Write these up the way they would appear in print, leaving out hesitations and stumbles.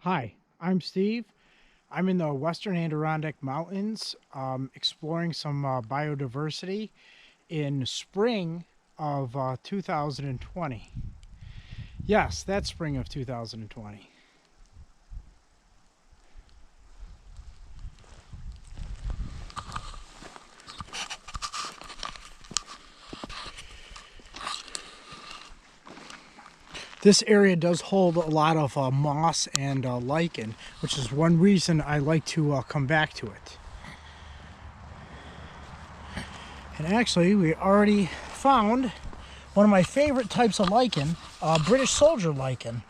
Hi, I'm Steve. I'm in the western Adirondack Mountains exploring some biodiversity in spring of 2020. Yes, that's spring of 2020. This area does hold a lot of moss and lichen, which is one reason I like to come back to it. And actually, we already found one of my favorite types of lichen, British soldier lichen.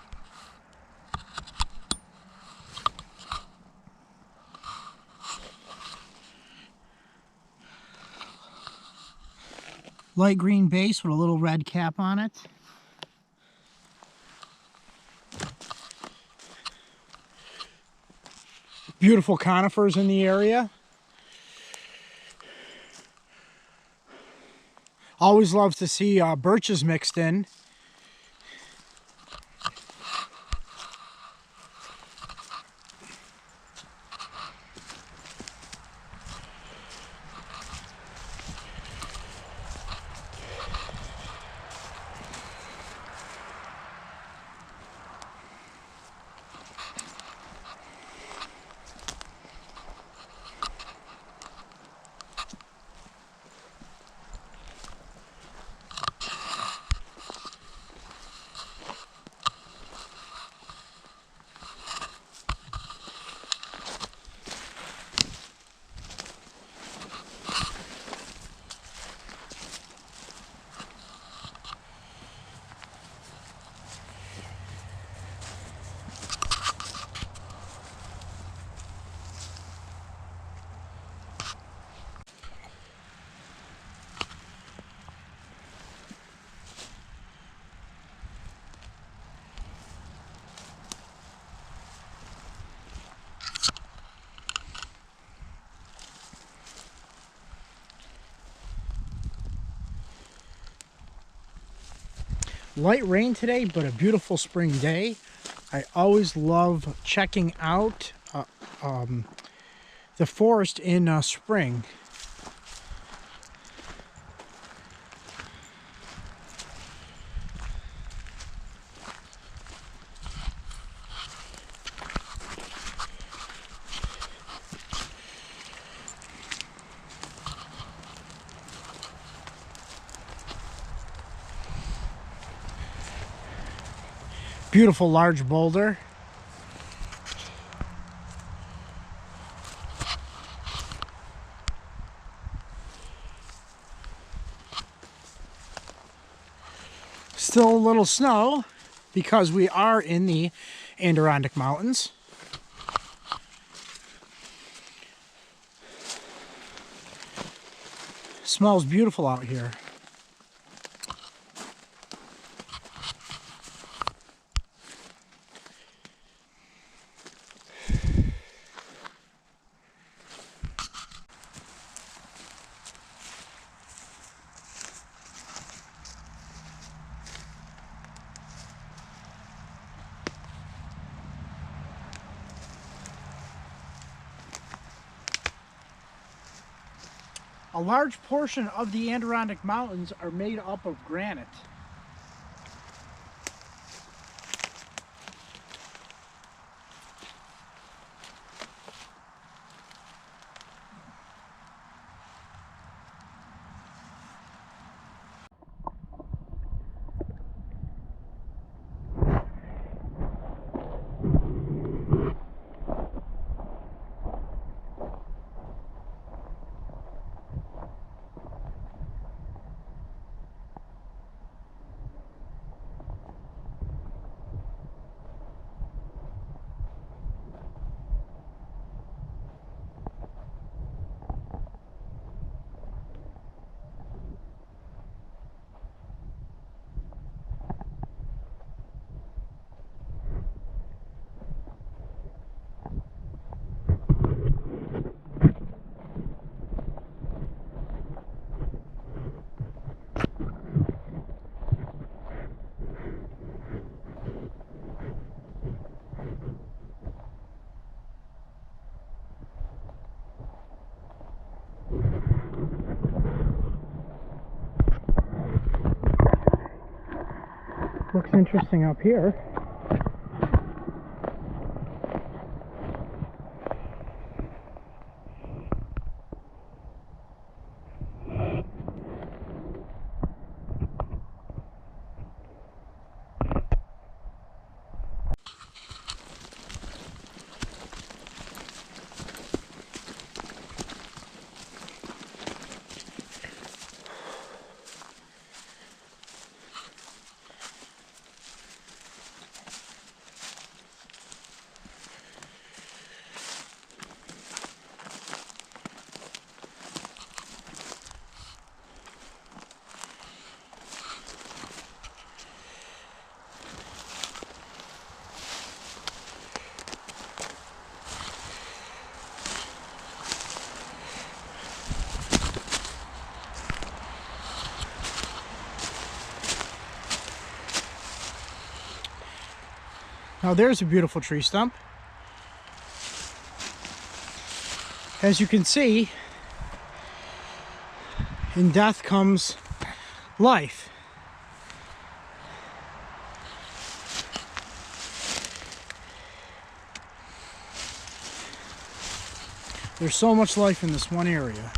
Light green base with a little red cap on it. Beautiful conifers in the area. Always love to see birches mixed in. Light rain today, but a beautiful spring day. I always love checking out the forest in spring. Beautiful large boulder. Still a little snow because we are in the Adirondack Mountains. Smells beautiful out here. A large portion of the Adirondack Mountains are made up of granite. Looks interesting up here. Now there's a beautiful tree stump. As you can see, in death comes life. There's so much life in this one area.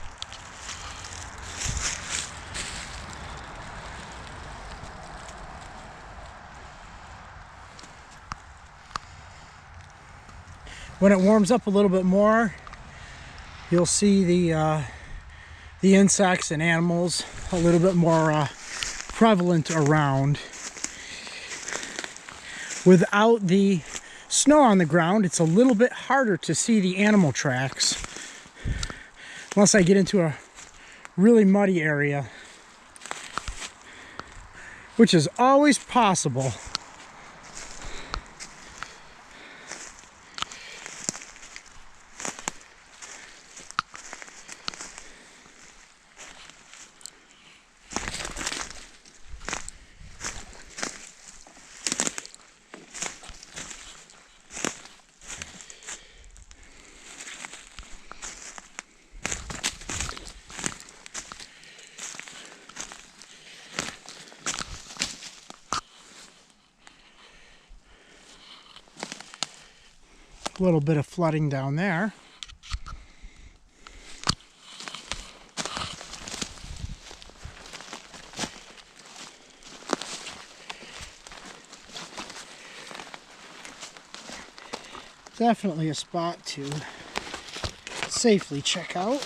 When it warms up a little bit more, you'll see the insects and animals a little bit more prevalent around. Without the snow on the ground, it's a little bit harder to see the animal tracks, unless I get into a really muddy area, which is always possible. A little bit of flooding down there. Definitely a spot to safely check out.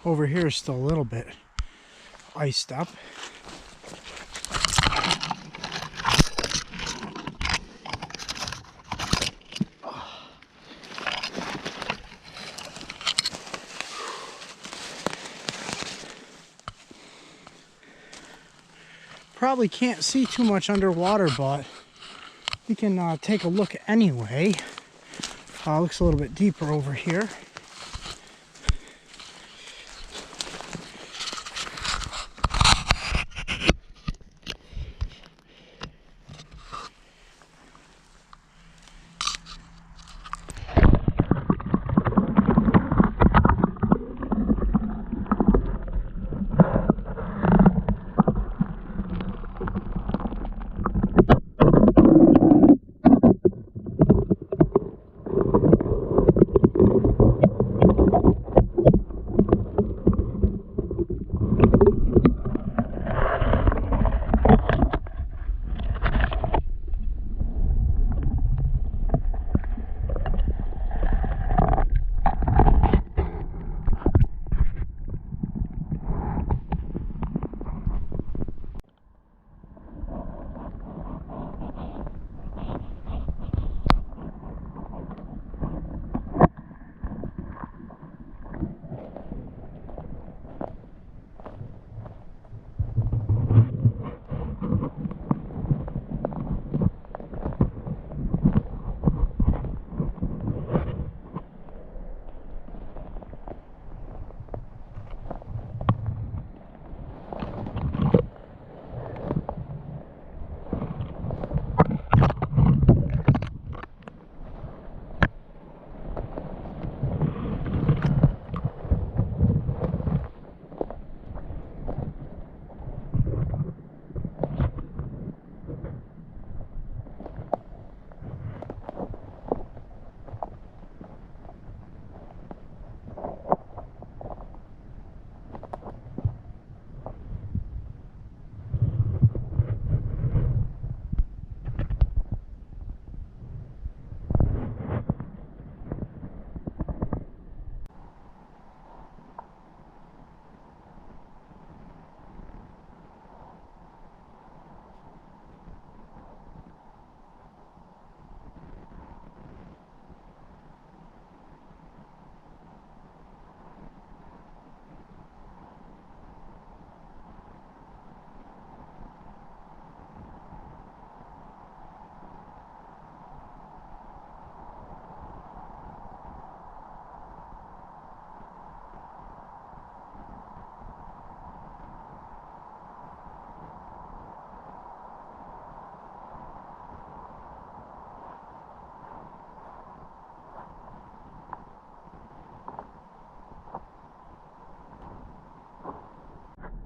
Over here is still a little bit iced up. Probably can't see too much underwater, but you can take a look anyway. Looks a little bit deeper over here.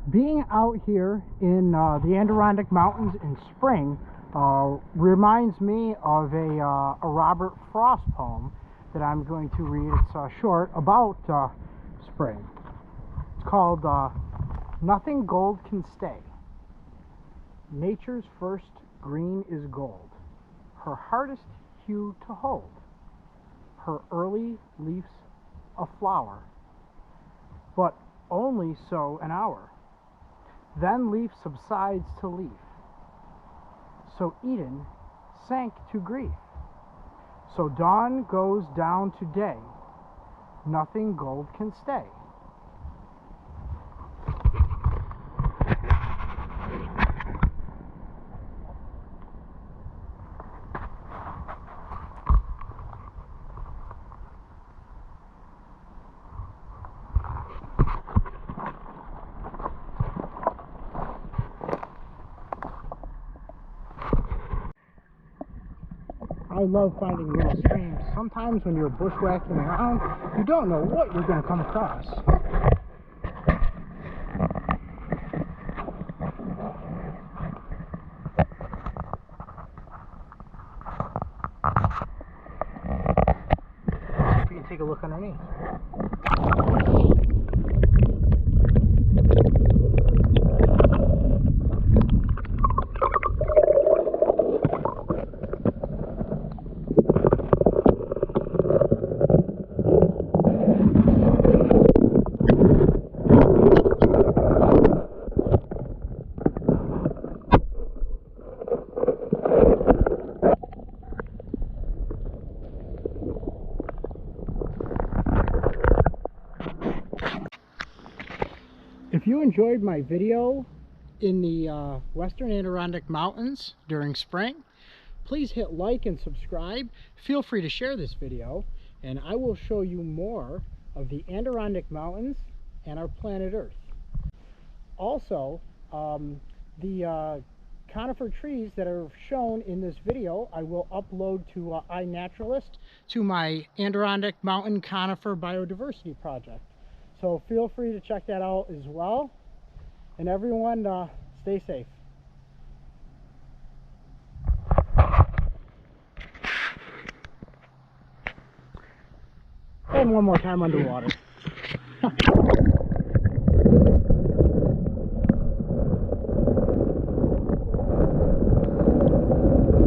Being out here in the Adirondack Mountains in spring reminds me of a Robert Frost poem that I'm going to read. It's short, about spring. It's called Nothing Gold Can Stay. Nature's first green is gold, her hardest hue to hold, her early leaves a flower, but only so an hour. Then leaf subsides to leaf. So Eden sank to grief. So dawn goes down to day. Nothing gold can stay. I love finding little streams. Sometimes when you're bushwhacking around, you don't know what you're going to come across. See if you can take a look underneath. If you enjoyed my video in the western Adirondack Mountains during spring, please hit like and subscribe. Feel free to share this video, and I will show you more of the Adirondack Mountains and our planet Earth. Also, the conifer trees that are shown in this video I will upload to iNaturalist, to my Adirondack Mountain Conifer Biodiversity project. So feel free to check that out as well. And everyone, stay safe. And one more time underwater.